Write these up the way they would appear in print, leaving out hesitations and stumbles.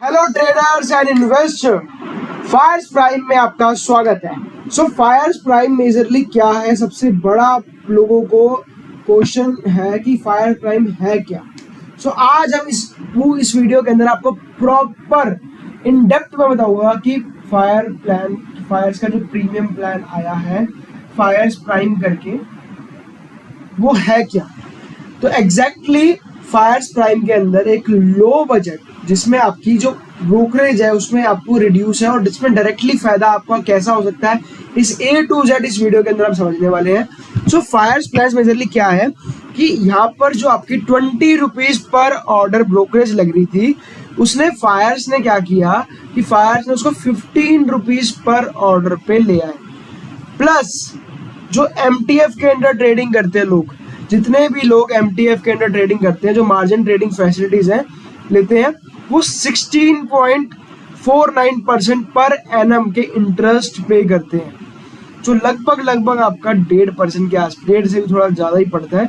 Hello traders and investor, Fyers prime में आपका स्वागत है। फायर्स प्राइम मेजरली क्या है, सबसे बड़ा लोगों को क्वेश्चन है कि फायर प्राइम है क्या। आज हम इस वीडियो के अंदर आपको प्रॉपर इन डेप्थ में बताऊंगा कि फायर्स का जो प्रीमियम प्लान आया है फायर्स प्राइम करके, वो है क्या। तो एग्जैक्टली फायर्स प्राइम के अंदर एक लो बजट जिसमें आपकी जो ब्रोकरेज है उसमें आपको रिड्यूस है और जिसमें डायरेक्टली फायदा आपका कैसा हो सकता है, इस A to Z इस वीडियो के अंदर आप समझने वाले हैं। फायर्स प्लान मेजरली क्या है कि यहाँ पर जो आपकी 20 रुपीज पर ऑर्डर ब्रोकरेज लग रही थी, उसने फायर्स ने क्या किया कि फायर्स ने उसको 15 रुपीज पर ऑर्डर पे ले आए। प्लस जो MTF के अंदर ट्रेडिंग करते हैं लोग, जितने भी लोग MTF के अंदर ट्रेडिंग करते हैं, जो मार्जिन ट्रेडिंग फैसिलिटीज हैं लेते हैं, वो 16.49% पर एनम के इंटरेस्ट पे करते हैं, जो लगभग आपका 1.5% के आसपास, 1.5 से भी थोड़ा ज़्यादा ही पड़ता है,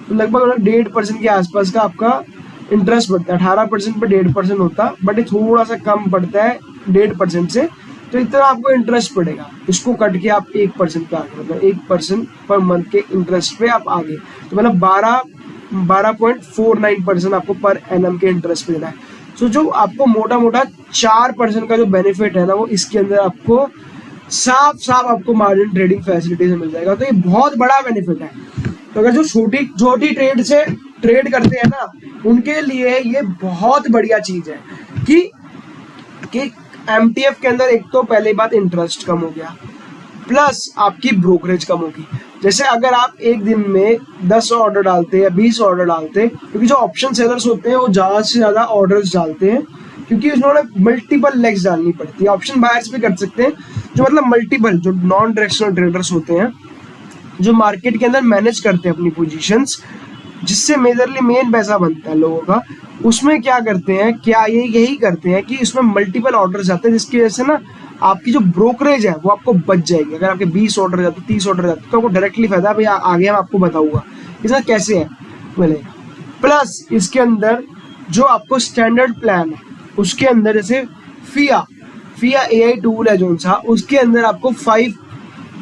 तो लगभग 1.5% के आसपास का आपका इंटरेस्ट पड़ता है। 18% पर 1.5% होता, बट ये थोड़ा सा कम पड़ता है 1.5% से, तो इतना आपको इंटरेस्ट पड़ेगा। इसको कट के आप 1% पे आ गए, मतलब 1% पर मंथ के इंटरेस्ट पे आप आ गए, तो मतलब 12.49% आपको पर एनम के इंटरेस्ट पे देना है। जो आपको मोटा 4% का जो बेनिफिट है ना, वो इसके अंदर आपको साफ आपको मार्जिन ट्रेडिंग फैसिलिटी से मिल जाएगा। तो ये बहुत बड़ा बेनिफिट है। तो अगर जो छोटी ट्रेड से ट्रेड करते हैं ना, उनके लिए ये बहुत बढ़िया चीज है कि MTF के अंदर एक तो पहली बात इंटरेस्ट कम हो गया, प्लस आपकी ब्रोकरेज कम होगी। जैसे अगर आप एक दिन में 10 ऑर्डर डालते हैं या 20 ऑर्डर डालते हैं, क्योंकि जो ऑप्शन सेलर्स होते हैं वो ज़्यादा से ज़्यादा ऑर्डर्स डालते हैं, क्योंकि उन्होंने मल्टीपल लेग्स डालनी पड़ती है। ऑप्शन बायर्स भी कर सकते हैं, जो मतलब मल्टीपल, जो नॉन डायरेक्शनल ट्रेडर्स होते हैं, जो मार्केट के अंदर मैनेज करते हैं अपनी पोजीशंस, जिससे मेजरली मेन पैसा बनता है लोगों का। उसमें क्या करते हैं, क्या ये यही करते हैं कि उसमें मल्टीपल ऑर्डर्स आते हैं, जिसकी वजह से ना आपकी जो ब्रोकरेज है वो आपको बच जाएगी। अगर आपके 20 ऑर्डर जाते, 30 ऑर्डर जाते, तो आपको डायरेक्टली फायदा है। भाई आगे हम आपको बताऊंगा इसका कैसे है मिलेगा। प्लस इसके अंदर जो आपको स्टैंडर्ड प्लान है, उसके अंदर जैसे फिया AI टूल है जो सा, उसके अंदर आपको 5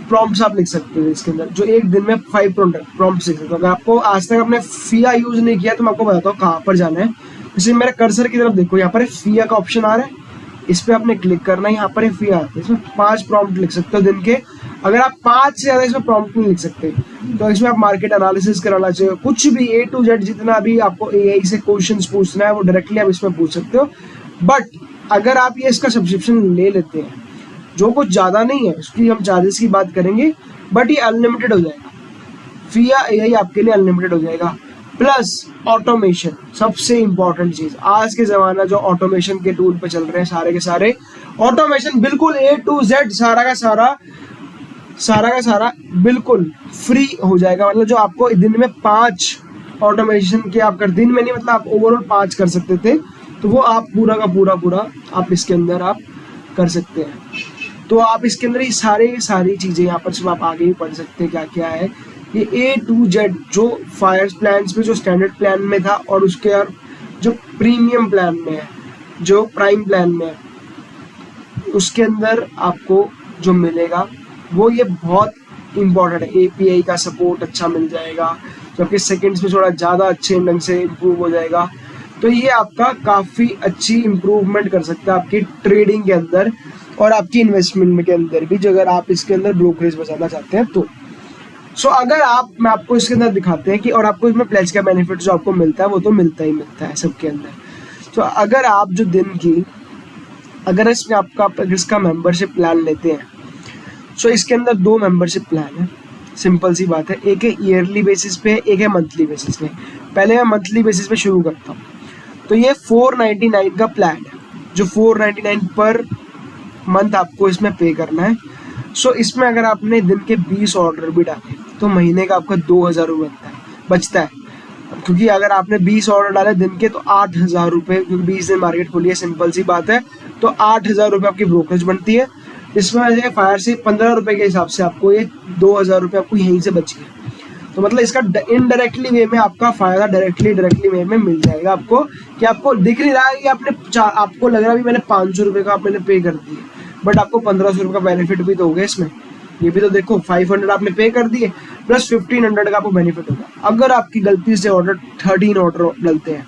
प्रॉम्प्ट्स आप लिख सकते हो। इसके अंदर जो एक दिन में 5 प्रॉम्प्ट्स लिख सकते हो। अगर आपको आज तक आपने फिया यूज नहीं किया तो मैं आपको बताता हूँ कहाँ पर जाना है। जैसे मेरे कर्सर की तरफ देखो, यहाँ पर फिया का ऑप्शन आ रहा है, इस पर आपने क्लिक करना है। यहाँ पर फिया आता है, इसमें 5 प्रॉम्प्ट लिख सकते हो दिन के। अगर आप 5 से ज़्यादा इसमें प्रॉम्प्ट नहीं लिख सकते, तो इसमें आप मार्केट एनालिसिस कराना चाहिए, कुछ भी A to Z जितना भी आपको AI से क्वेश्चंस पूछना है वो डायरेक्टली आप इसमें पूछ सकते हो। बट अगर आप ये इसका सब्सक्रिप्शन ले लेते हैं, जो कुछ ज़्यादा नहीं है, उसकी हम चार्जेस की बात करेंगे, बट ये अनलिमिटेड हो जाएगा। फिया AI आपके लिए अनलिमिटेड हो जाएगा। प्लस ऑटोमेशन, सबसे इंपॉर्टेंट चीज आज के जमाना, जो ऑटोमेशन के टूल पे चल रहे हैं, सारे के सारे ऑटोमेशन बिल्कुल A to Z सारा का सारा बिल्कुल फ्री हो जाएगा। मतलब जो आपको दिन में 5 ऑटोमेशन के आप कर, दिन में नहीं, मतलब आप ओवरऑल 5 कर सकते थे, तो वो आप पूरा का पूरा आप इसके अंदर आप कर सकते हैं। तो आप इसके अंदर ये सारी चीजें यहाँ पर आप आगे भी पढ़ सकते हैं क्या क्या है। ये A to Z जो फायर्स प्लान में, जो स्टैंडर्ड प्लान में था, और उसके और जो प्रीमियम प्लान में है, जो प्राइम प्लान में है, उसके अंदर आपको जो मिलेगा वो ये बहुत इम्पोर्टेंट है। API का सपोर्ट अच्छा मिल जाएगा, जबकि सेकंड्स में थोड़ा ज़्यादा अच्छे ढंग से इम्प्रूव हो जाएगा। तो ये आपका काफ़ी अच्छी इम्प्रूवमेंट कर सकता है आपकी ट्रेडिंग के अंदर और आपकी इन्वेस्टमेंट के अंदर भी, जो अगर आप इसके अंदर ब्रोकरेज बचाना चाहते हैं तो। अगर मैं आपको इसके अंदर दिखाते हैं कि, और आपको इसमें प्लेज का बेनिफिट जो आपको मिलता है वो तो मिलता ही मिलता है सबके अंदर। अगर आप जो दिन की, अगर इसमें आपका इसका मेंबरशिप प्लान लेते हैं, इसके अंदर 2 मेंबरशिप प्लान है। सिंपल सी बात है, एक है ईयरली बेसिस पे, एक है मंथली बेसिस पे। पहले मैं मंथली बेसिस पे शुरू करता हूँ। तो ये 499 का प्लान है, जो 499 पर मंथ आपको इसमें पे करना है। इसमें अगर आपने दिन के 20 ऑर्डर भी डाले तो महीने का आपका 2000 रुपये बचता है। क्योंकि अगर आपने 20 ऑर्डर डाले दिन के, तो 8000 रुपये, क्योंकि 20 दिन मार्केट खुली है, सिंपल सी बात है, तो 8000 रुपये आपकी ब्रोकरेज बनती है। इसमें फायर से 15 रुपये के हिसाब से आपको ये 2000 रुपये आपको यहीं से बच गए। तो मतलब इसका इनडायरेक्टली वे में आपका फायदा डायरेक्टली वे में मिल जाएगा आपको, कि आपको दिख नहीं रहा है कि आपको लग रहा है मैंने 500 रुपये का मैंने पे कर दिए, बट आपको 1500 रुपये का बेनिफिट भी तो होगा इसमें। ये भी तो देखो 500 आपने पे कर दिए प्लस 1500 का आपको बेनिफिट होगा। अगर आपकी गलती से ऑर्डर 13 ऑर्डर डलते हैं,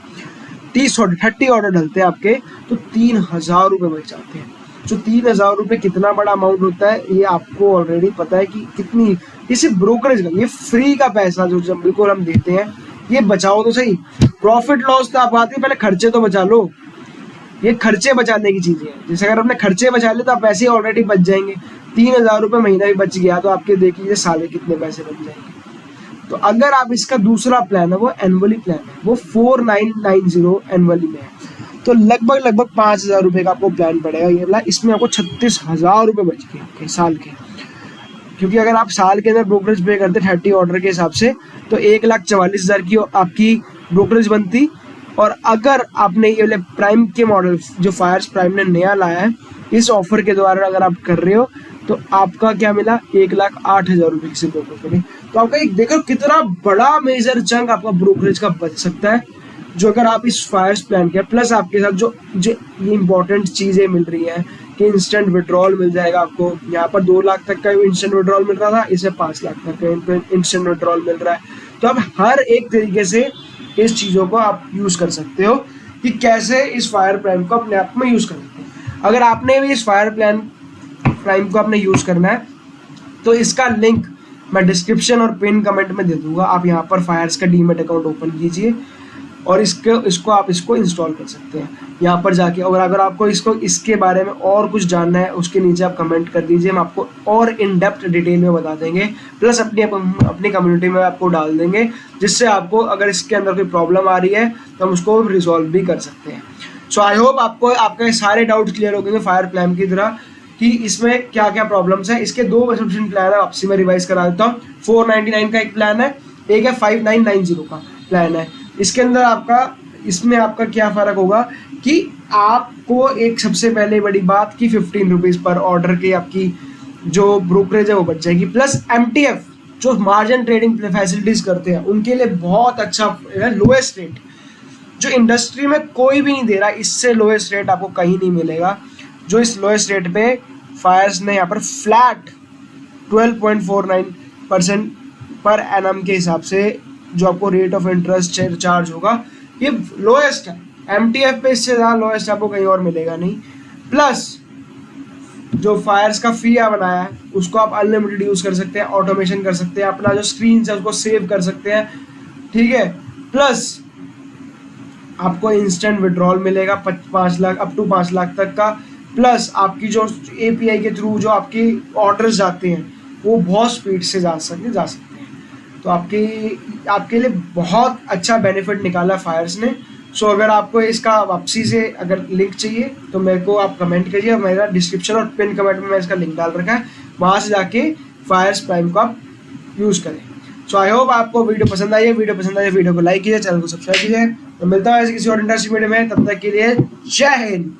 30 ऑर्डर डलते हैं आपके, तो 3000 रुपये बच जाते हैं। जो 3000 रुपये कितना बड़ा अमाउंट होता है ये आपको ऑलरेडी पता है कि कितनी, ये सिर्फ ब्रोकरेज का, ये फ्री का पैसा जो जब बिल्कुल हम देते हैं, ये बचाओ तो सही। प्रॉफिट लॉस तो आप आती है, पहले खर्चे तो बचा लो, ये खर्चे बचाने की चीजें हैं। जैसे अगर आपने खर्चे बचा ले तो आप पैसे ऑलरेडी बच जाएंगे। 3000 रुपये महीना भी बच गया तो आपके देख लीजिए साले कितने पैसे बच जाएंगे। तो अगर आप इसका दूसरा प्लान है वो एनुअली प्लान है, वो 4990 एनुअली में है, तो लगभग 5000 रुपये का आपको प्लान पड़ेगा ये वाला। इसमें आपको 36,000 रुपये बच गए आपके साल के, क्योंकि अगर आप साल के अंदर ब्रोकरेज पे करते 30 ऑर्डर के हिसाब से तो 1,44,000 की आपकी ब्रोकरेज बनती। और अगर आपने ये वाले प्राइम के मॉडल जो फायर्स प्राइम ने नया लाया है, इस ऑफर के द्वारा अगर आप कर रहे हो तो आपका क्या मिला, 1,08,000 रुपये किसी ब्रोकर को। तो आपका एक देखो कितना बड़ा मेजर चंक आपका ब्रोकरेज का बच सकता है, जो अगर आप इस फायर्स प्लान के प्लस आपके साथ जो जो ये इंपॉर्टेंट चीज़ें मिल रही हैं कि इंस्टेंट विड्रॉल मिल जाएगा आपको। यहाँ पर 2 लाख तक का इंस्टेंट विड्रॉल मिल रहा था, इसे 5 लाख तक का इंस्टेंट विड्रॉल मिल रहा है। तो आप हर एक तरीके से इस चीज़ों को आप यूज़ कर सकते हो कि कैसे इस फायर प्राइम को अपने आप में यूज़ कर सकते हैं। अगर आपने भी इस फायर प्राइम को आपने यूज़ करना है तो इसका लिंक मैं डिस्क्रिप्शन और पिन कमेंट में दे दूंगा। आप यहाँ पर फायर्स का डीमेट अकाउंट ओपन कीजिए और इसको इंस्टॉल कर सकते हैं यहाँ पर जाके। और अगर आपको इसके बारे में और कुछ जानना है उसके नीचे आप कमेंट कर दीजिए, हम आपको और इन डेप्थ डिटेल में बता देंगे, प्लस अपनी कम्युनिटी में आपको डाल देंगे, जिससे आपको अगर इसके अंदर कोई प्रॉब्लम आ रही है तो हम उसको रिजॉल्व भी कर सकते हैं। सो आई होप आपको आपके सारे डाउट क्लियर हो गए फायर प्लान की तरह कि इसमें क्या क्या प्रॉब्लम्स है। इसके 2 सब्सक्रिप्शन प्लान है, आपसे मैं रिवाइज करा देता हूँ। 499 का एक प्लान है, एक है 5990 का प्लान है। इसके अंदर इसमें आपका क्या फ़र्क होगा कि आपको एक सबसे पहले बड़ी बात कि 15 रुपीज़ पर ऑर्डर की आपकी जो ब्रोकरेज है वो बच जाएगी, प्लस MTF जो मार्जिन ट्रेडिंग फैसिलिटीज़ करते हैं उनके लिए बहुत अच्छा लोएस्ट रेट, जो इंडस्ट्री में कोई भी नहीं दे रहा, इससे लोएस्ट रेट आपको कहीं नहीं मिलेगा। जो इस लोएस्ट रेट पे फायर्स ने यहाँ पर फ्लैट 12.49% पर एनम के हिसाब से जो आपको रेट ऑफ इंटरेस्ट चार्ज होगा, ये लोएस्ट है। MTF पे इससे ज़्यादा लोएस्ट आपको कहीं और मिलेगा नहीं। प्लस जो फायर्स का फी बनाया है उसको आप अनलिमिटेड यूज़ कर सकते हैं, ऑटोमेशन कर सकते हैं, अपना जो स्क्रीन है उसको सेव कर सकते हैं, ठीक है। प्लस आपको इंस्टेंट विड्रॉल मिलेगा 5 लाख अप टू 5 लाख तक का। प्लस आपकी जो API के थ्रू जो आपके ऑर्डर्स जाते हैं वो बहुत स्पीड से जा सकते हैं। तो आपके लिए बहुत अच्छा बेनिफिट निकाला फायर्स ने। सो अगर आपको इसका वापसी से अगर लिंक चाहिए तो मेरे को आप कमेंट करिए, मेरा डिस्क्रिप्शन और पिन कमेंट में मैं इसका लिंक डाल रखा है, वहाँ से जाके फायर्स प्राइम को आप यूज़ करें। सो आई होप आपको वीडियो पसंद आई है। वीडियो को लाइक कीजिए, चैनल को सब्सक्राइब कीजिए। तो मिलता है ऐसे किसी और इंटरेस्टिंग वीडियो में, तब तक के लिए जय हिंद।